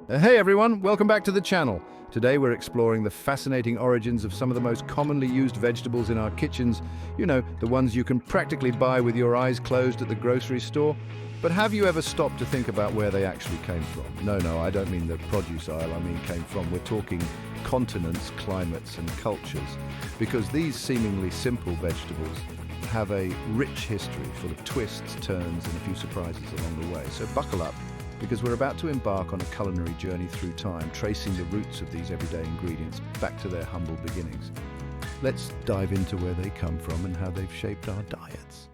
Hey everyone, welcome back to the channel. Today we're exploring the fascinating origins of some of the most commonly used vegetables in our kitchens. You know, the ones you can practically buy with your eyes closed at the grocery store. But have you ever stopped to think about where they actually came from? No, I don't mean the produce aisle, I mean came from. We're talking continents, climates and cultures. Because these seemingly simple vegetables have a rich history full of twists, turns and a few surprises along the way. So buckle up, because we're about to embark on a culinary journey through time, tracing the roots of these everyday ingredients back to their humble beginnings. Let's dive into where they come from and how they've shaped our diets.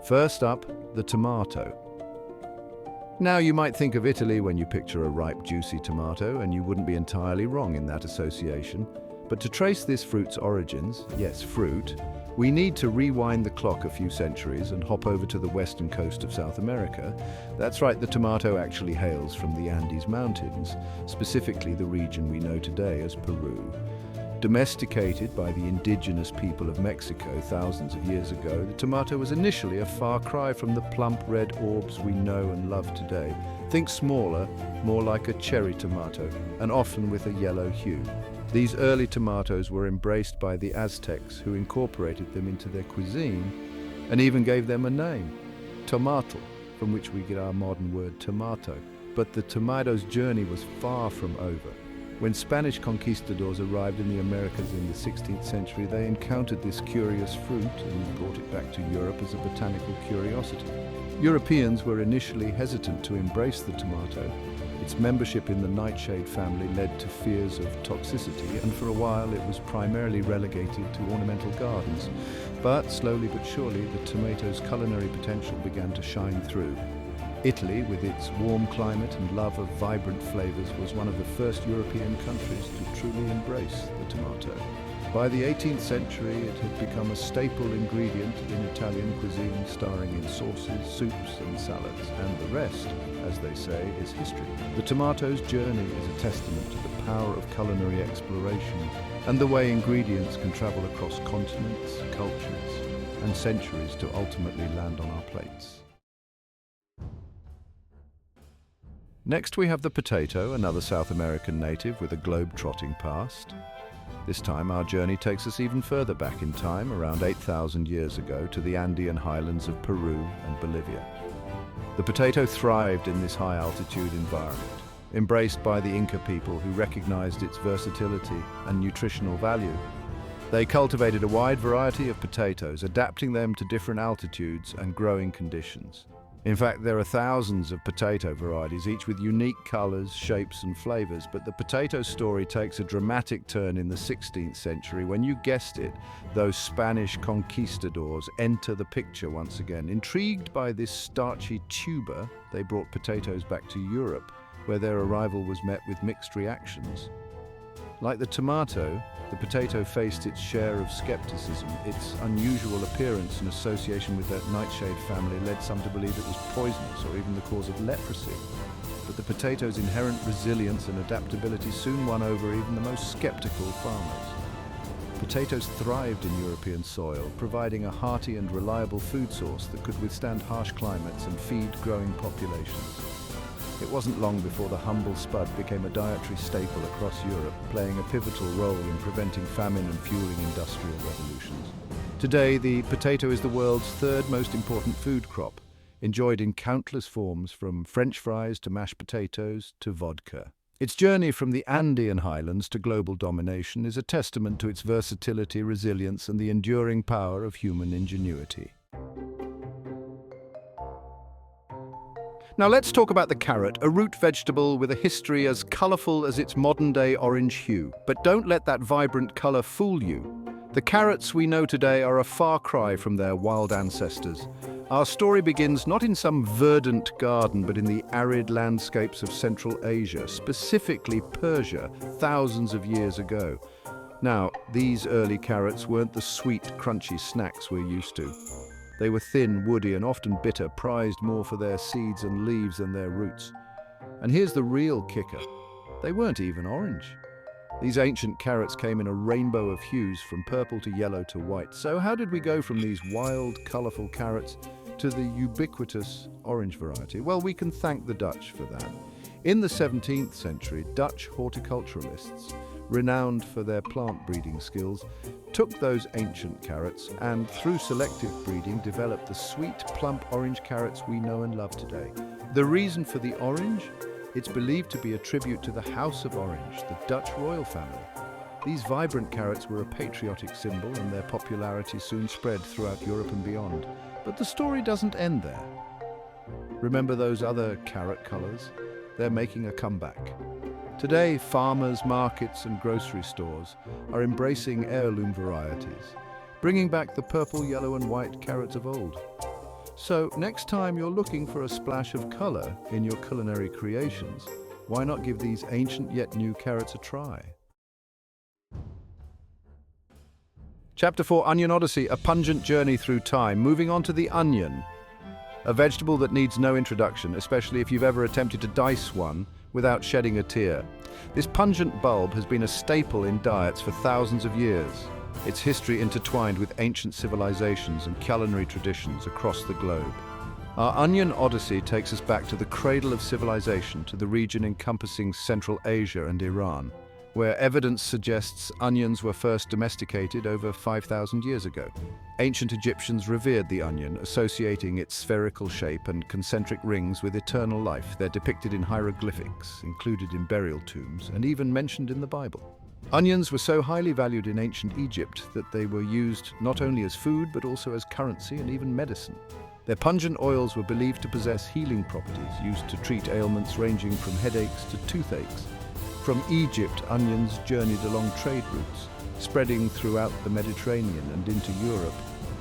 First up, the tomato. Now, you might think of Italy when you picture a ripe, juicy tomato, and you wouldn't be entirely wrong in that association. But to trace this fruit's origins, yes, fruit, we need to rewind the clock a few centuries and hop over to the western coast of South America. That's right, the tomato actually hails from the Andes Mountains, specifically the region we know today as Peru. Domesticated by the indigenous people of Mexico thousands of years ago, the tomato was initially a far cry from the plump red orbs we know and love today. Think smaller, more like a cherry tomato, and often with a yellow hue. These early tomatoes were embraced by the Aztecs, who incorporated them into their cuisine and even gave them a name, tomatl, from which we get our modern word tomato. But the tomato's journey was far from over. When Spanish conquistadors arrived in the Americas in the 16th century, they encountered this curious fruit and brought it back to Europe as a botanical curiosity. Europeans were initially hesitant to embrace the tomato. Its membership in the nightshade family led to fears of toxicity, and for a while it was primarily relegated to ornamental gardens. But slowly but surely, the tomato's culinary potential began to shine through. Italy, with its warm climate and love of vibrant flavors, was one of the first European countries to truly embrace the tomato. By the 18th century, it had become a staple ingredient in Italian cuisine, starring in sauces, soups and salads. And the rest, as they say, is history. The tomato's journey is a testament to the power of culinary exploration and the way ingredients can travel across continents, cultures and centuries to ultimately land on our plates. Next we have the potato, another South American native with a globe-trotting past. This time our journey takes us even further back in time, around 8,000 years ago, to the Andean highlands of Peru and Bolivia. The potato thrived in this high-altitude environment, embraced by the Inca people who recognized its versatility and nutritional value. They cultivated a wide variety of potatoes, adapting them to different altitudes and growing conditions. In fact, there are thousands of potato varieties, each with unique colors, shapes and flavors, but the potato story takes a dramatic turn in the 16th century when, you guessed it, those Spanish conquistadors enter the picture once again. Intrigued by this starchy tuber, they brought potatoes back to Europe, where their arrival was met with mixed reactions. Like the tomato, the potato faced its share of skepticism. Its unusual appearance and association with that nightshade family led some to believe it was poisonous or even the cause of leprosy. But the potato's inherent resilience and adaptability soon won over even the most skeptical farmers. Potatoes thrived in European soil, providing a hearty and reliable food source that could withstand harsh climates and feed growing populations. It wasn't long before the humble spud became a dietary staple across Europe, playing a pivotal role in preventing famine and fueling industrial revolutions. Today, the potato is the world's third most important food crop, enjoyed in countless forms from French fries to mashed potatoes to vodka. Its journey from the Andean highlands to global domination is a testament to its versatility, resilience, and the enduring power of human ingenuity. Now let's talk about the carrot, a root vegetable with a history as colorful as its modern-day orange hue. But don't let that vibrant color fool you. The carrots we know today are a far cry from their wild ancestors. Our story begins not in some verdant garden, but in the arid landscapes of Central Asia, specifically Persia, thousands of years ago. Now, these early carrots weren't the sweet, crunchy snacks we're used to. They were thin, woody, and often bitter, prized more for their seeds and leaves than their roots. And here's the real kicker. They weren't even orange. These ancient carrots came in a rainbow of hues, from purple to yellow to white. So how did we go from these wild, colorful carrots to the ubiquitous orange variety? Well, we can thank the Dutch for that. In the 17th century, Dutch horticulturalists, renowned for their plant breeding skills, took those ancient carrots and, through selective breeding, developed the sweet, plump orange carrots we know and love today. The reason for the orange? It's believed to be a tribute to the House of Orange, the Dutch royal family. These vibrant carrots were a patriotic symbol, and their popularity soon spread throughout Europe and beyond. But the story doesn't end there. Remember those other carrot colors? They're making a comeback. Today, farmers, markets, and grocery stores are embracing heirloom varieties, bringing back the purple, yellow, and white carrots of old. So, next time you're looking for a splash of color in your culinary creations, why not give these ancient yet new carrots a try? Chapter 4, Onion Odyssey, a pungent journey through time. Moving on to the onion, a vegetable that needs no introduction, especially if you've ever attempted to dice one without shedding a tear. This pungent bulb has been a staple in diets for thousands of years, its history intertwined with ancient civilizations and culinary traditions across the globe. Our onion odyssey takes us back to the cradle of civilization, to the region encompassing Central Asia and Iran, where evidence suggests onions were first domesticated over 5,000 years ago. Ancient Egyptians revered the onion, associating its spherical shape and concentric rings with eternal life. They're depicted in hieroglyphics, included in burial tombs, and even mentioned in the Bible. Onions were so highly valued in ancient Egypt that they were used not only as food but also as currency and even medicine. Their pungent oils were believed to possess healing properties, used to treat ailments ranging from headaches to toothaches. From Egypt, onions journeyed along trade routes, spreading throughout the Mediterranean and into Europe.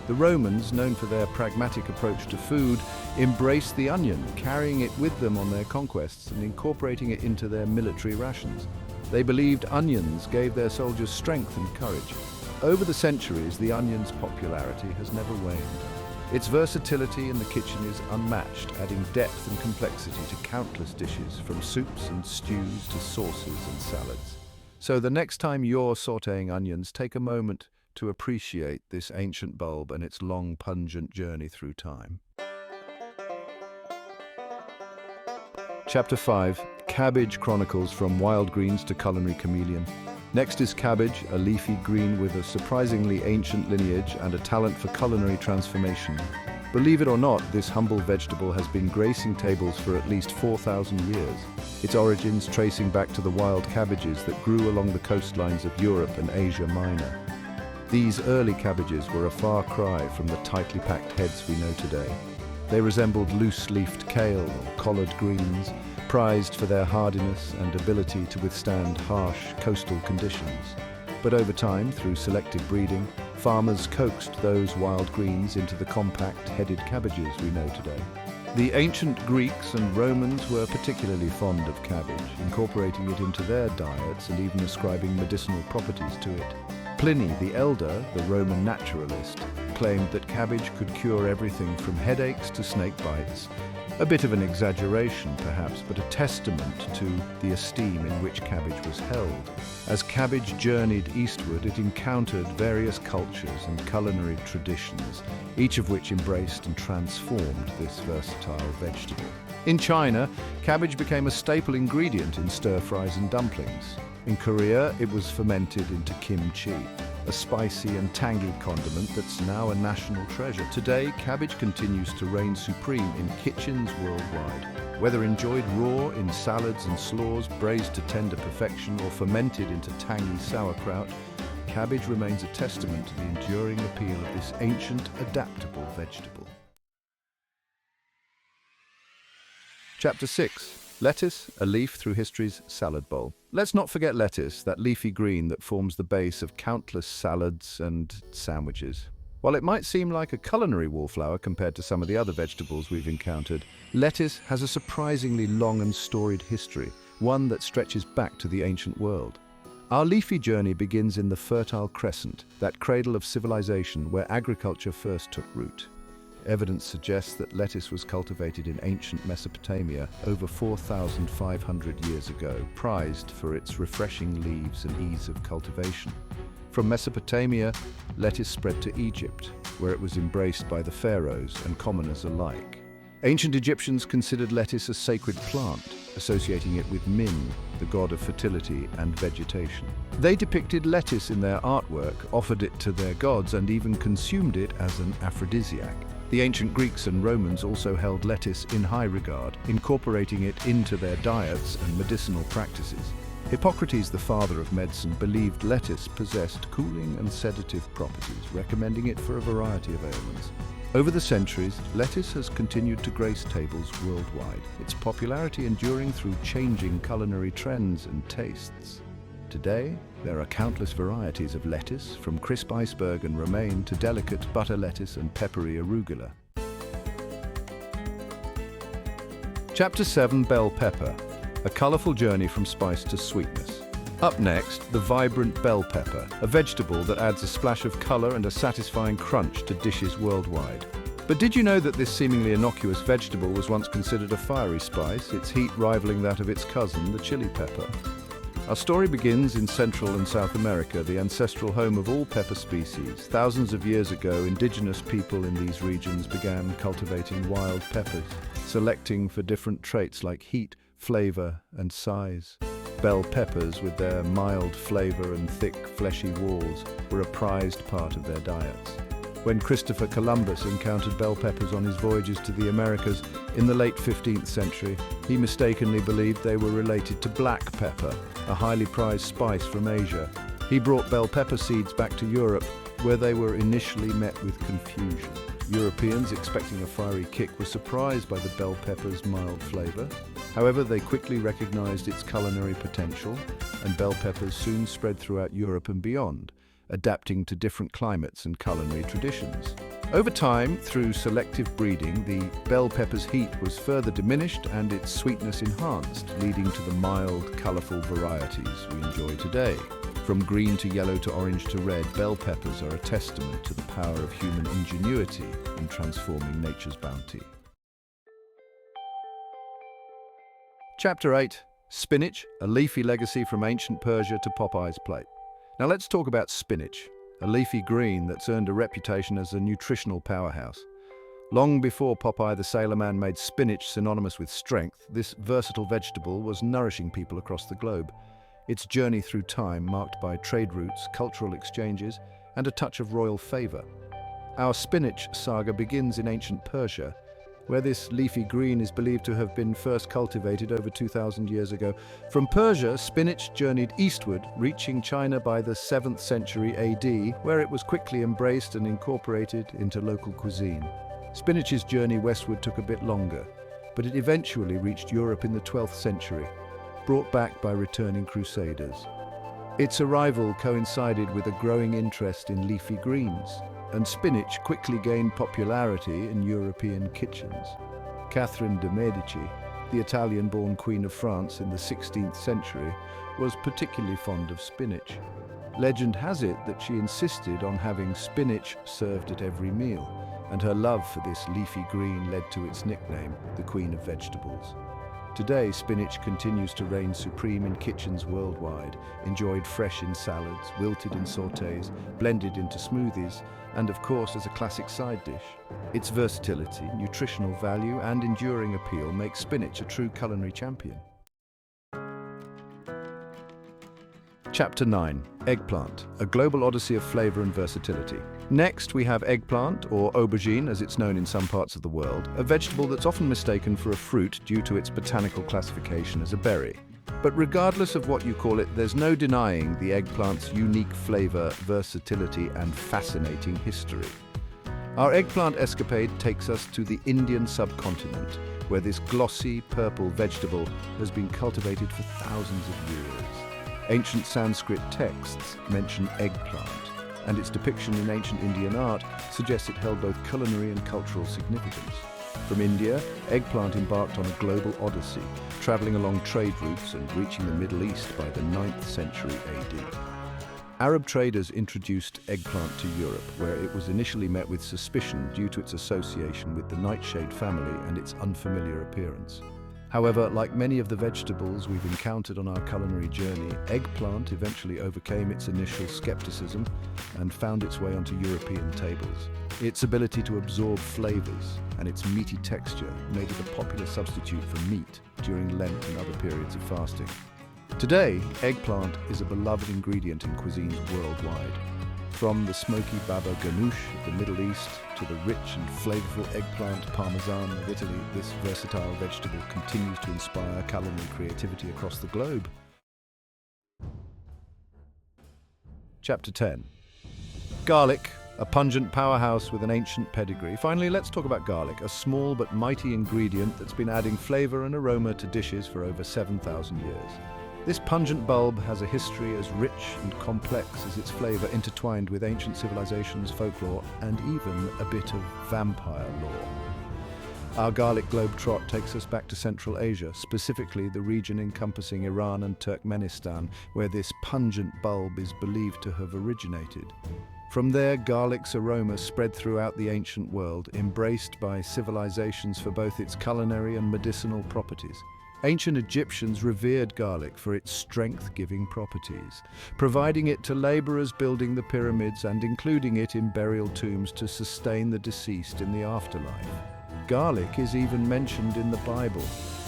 The Romans, known for their pragmatic approach to food, embraced the onion, carrying it with them on their conquests and incorporating it into their military rations. They believed onions gave their soldiers strength and courage. Over the centuries, the onion's popularity has never waned. Its versatility in the kitchen is unmatched, adding depth and complexity to countless dishes, from soups and stews to sauces and salads. So the next time you're sautéing onions, take a moment to appreciate this ancient bulb and its long, pungent journey through time. Chapter 5, Cabbage Chronicles from Wild Greens to Culinary Chameleon. Next is cabbage, a leafy green with a surprisingly ancient lineage and a talent for culinary transformation. Believe it or not, this humble vegetable has been gracing tables for at least 4,000 years, its origins tracing back to the wild cabbages that grew along the coastlines of Europe and Asia Minor. These early cabbages were a far cry from the tightly packed heads we know today. They resembled loose-leafed kale or collard greens, prized for their hardiness and ability to withstand harsh coastal conditions. But over time, through selective breeding, farmers coaxed those wild greens into the compact-headed cabbages we know today. The ancient Greeks and Romans were particularly fond of cabbage, incorporating it into their diets and even ascribing medicinal properties to it. Pliny the Elder, the Roman naturalist, claimed that cabbage could cure everything from headaches to snake bites. A bit of an exaggeration, perhaps, but a testament to the esteem in which cabbage was held. As cabbage journeyed eastward, it encountered various cultures and culinary traditions, each of which embraced and transformed this versatile vegetable. In China, cabbage became a staple ingredient in stir-fries and dumplings. In Korea, it was fermented into kimchi, a spicy and tangy condiment that's now a national treasure. Today, cabbage continues to reign supreme in kitchens worldwide. Whether enjoyed raw in salads and slaws, braised to tender perfection, or fermented into tangy sauerkraut, cabbage remains a testament to the enduring appeal of this ancient, adaptable vegetable. Chapter 6. Lettuce, a leaf through history's salad bowl. Let's not forget lettuce, that leafy green that forms the base of countless salads and sandwiches. While it might seem like a culinary wallflower compared to some of the other vegetables we've encountered, lettuce has a surprisingly long and storied history, one that stretches back to the ancient world. Our leafy journey begins in the Fertile Crescent, that cradle of civilization where agriculture first took root. Evidence suggests that lettuce was cultivated in ancient Mesopotamia over 4,500 years ago, prized for its refreshing leaves and ease of cultivation. From Mesopotamia, lettuce spread to Egypt, where it was embraced by the pharaohs and commoners alike. Ancient Egyptians considered lettuce a sacred plant, associating it with Min, the god of fertility and vegetation. They depicted lettuce in their artwork, offered it to their gods, and even consumed it as an aphrodisiac. The ancient Greeks and Romans also held lettuce in high regard, incorporating it into their diets and medicinal practices. Hippocrates, the father of medicine, believed lettuce possessed cooling and sedative properties, recommending it for a variety of ailments. Over the centuries, lettuce has continued to grace tables worldwide, its popularity enduring through changing culinary trends and tastes. Today, there are countless varieties of lettuce, from crisp iceberg and romaine to delicate butter lettuce and peppery arugula. Chapter 7: Bell Pepper, a colorful journey from spice to sweetness. Up next, the vibrant bell pepper, a vegetable that adds a splash of color and a satisfying crunch to dishes worldwide. But did you know that this seemingly innocuous vegetable was once considered a fiery spice, its heat rivaling that of its cousin, the chili pepper? Our story begins in Central and South America, the ancestral home of all pepper species. Thousands of years ago, indigenous people in these regions began cultivating wild peppers, selecting for different traits like heat, flavor, and size. Bell peppers, with their mild flavor and thick, fleshy walls, were a prized part of their diets. When Christopher Columbus encountered bell peppers on his voyages to the Americas in the late 15th century, he mistakenly believed they were related to black pepper, a highly prized spice from Asia. He brought bell pepper seeds back to Europe, where they were initially met with confusion. Europeans, expecting a fiery kick, were surprised by the bell pepper's mild flavor. However, they quickly recognized its culinary potential, and bell peppers soon spread throughout Europe and beyond, adapting to different climates and culinary traditions. Over time, through selective breeding, the bell pepper's heat was further diminished and its sweetness enhanced, leading to the mild, colorful varieties we enjoy today. From green to yellow to orange to red, bell peppers are a testament to the power of human ingenuity in transforming nature's bounty. Chapter 8: Spinach, a leafy legacy from ancient Persia to Popeye's plate. Now let's talk about spinach, a leafy green that's earned a reputation as a nutritional powerhouse. Long before Popeye the Sailor Man made spinach synonymous with strength, this versatile vegetable was nourishing people across the globe. Its journey through time marked by trade routes, cultural exchanges, and a touch of royal favor. Our spinach saga begins in ancient Persia, where this leafy green is believed to have been first cultivated over 2,000 years ago. From Persia, spinach journeyed eastward, reaching China by the 7th century AD, where it was quickly embraced and incorporated into local cuisine. Spinach's journey westward took a bit longer, but it eventually reached Europe in the 12th century, brought back by returning crusaders. Its arrival coincided with a growing interest in leafy greens, and spinach quickly gained popularity in European kitchens. Catherine de' Medici, the Italian-born Queen of France in the 16th century, was particularly fond of spinach. Legend has it that she insisted on having spinach served at every meal, and her love for this leafy green led to its nickname, the Queen of Vegetables. Today, spinach continues to reign supreme in kitchens worldwide, enjoyed fresh in salads, wilted in sautés, blended into smoothies, and of course as a classic side dish. Its versatility, nutritional value, and enduring appeal make spinach a true culinary champion. Chapter 9: Eggplant, a global odyssey of flavor and versatility. Next, we have eggplant, or aubergine as it's known in some parts of the world, a vegetable that's often mistaken for a fruit due to its botanical classification as a berry. But regardless of what you call it, there's no denying the eggplant's unique flavor, versatility, and fascinating history. Our eggplant escapade takes us to the Indian subcontinent, where this glossy purple vegetable has been cultivated for thousands of years. Ancient Sanskrit texts mention eggplant, and its depiction in ancient Indian art suggests it held both culinary and cultural significance. From India, eggplant embarked on a global odyssey, traveling along trade routes and reaching the Middle East by the 9th century AD. Arab traders introduced eggplant to Europe, where it was initially met with suspicion due to its association with the nightshade family and its unfamiliar appearance. However, like many of the vegetables we've encountered on our culinary journey, eggplant eventually overcame its initial skepticism and found its way onto European tables. Its ability to absorb flavors and its meaty texture made it a popular substitute for meat during Lent and other periods of fasting. Today, eggplant is a beloved ingredient in cuisines worldwide. From the smoky baba ganoush of the Middle East to the rich and flavorful eggplant parmesan of Italy, this versatile vegetable continues to inspire culinary creativity across the globe. Chapter 10. Garlic, a pungent powerhouse with an ancient pedigree. Finally, let's talk about garlic, a small but mighty ingredient that's been adding flavor and aroma to dishes for over 7,000 years. This pungent bulb has a history as rich and complex as its flavor, intertwined with ancient civilizations, folklore, and even a bit of vampire lore. Our garlic globetrot takes us back to Central Asia, specifically the region encompassing Iran and Turkmenistan, where this pungent bulb is believed to have originated. From there, garlic's aroma spread throughout the ancient world, embraced by civilizations for both its culinary and medicinal properties. Ancient Egyptians revered garlic for its strength-giving properties, providing it to laborers building the pyramids and including it in burial tombs to sustain the deceased in the afterlife. Garlic is even mentioned in the Bible,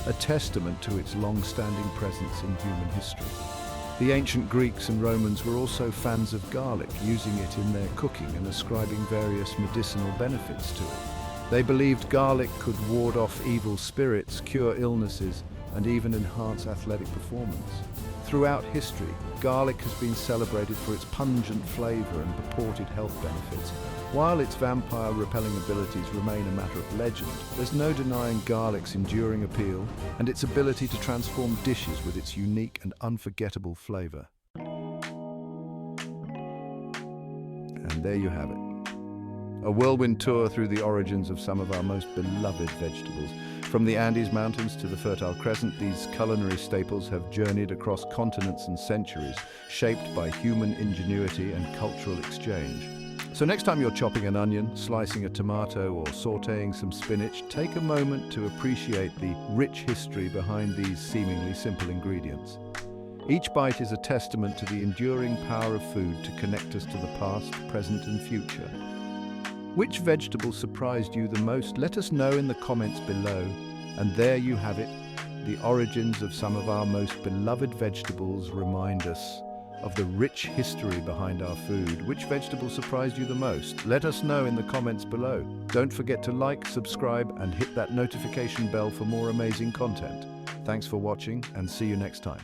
a testament to its long-standing presence in human history. The ancient Greeks and Romans were also fans of garlic, using it in their cooking and ascribing various medicinal benefits to it. They believed garlic could ward off evil spirits, cure illnesses, and even enhance athletic performance. Throughout history, garlic has been celebrated for its pungent flavor and purported health benefits. While its vampire-repelling abilities remain a matter of legend, there's no denying garlic's enduring appeal and its ability to transform dishes with its unique and unforgettable flavor. And there you have it. A whirlwind tour through the origins of some of our most beloved vegetables. From the Andes Mountains to the Fertile Crescent, these culinary staples have journeyed across continents and centuries, shaped by human ingenuity and cultural exchange. So next time you're chopping an onion, slicing a tomato, or sautéing some spinach, take a moment to appreciate the rich history behind these seemingly simple ingredients. Each bite is a testament to the enduring power of food to connect us to the past, present, and future. Which vegetable surprised you the most? Let us know in the comments below. And there you have it. The origins of some of our most beloved vegetables remind us of the rich history behind our food. Which vegetable surprised you the most? Let us know in the comments below. Don't forget to like, subscribe, and hit that notification bell for more amazing content. Thanks for watching, and see you next time.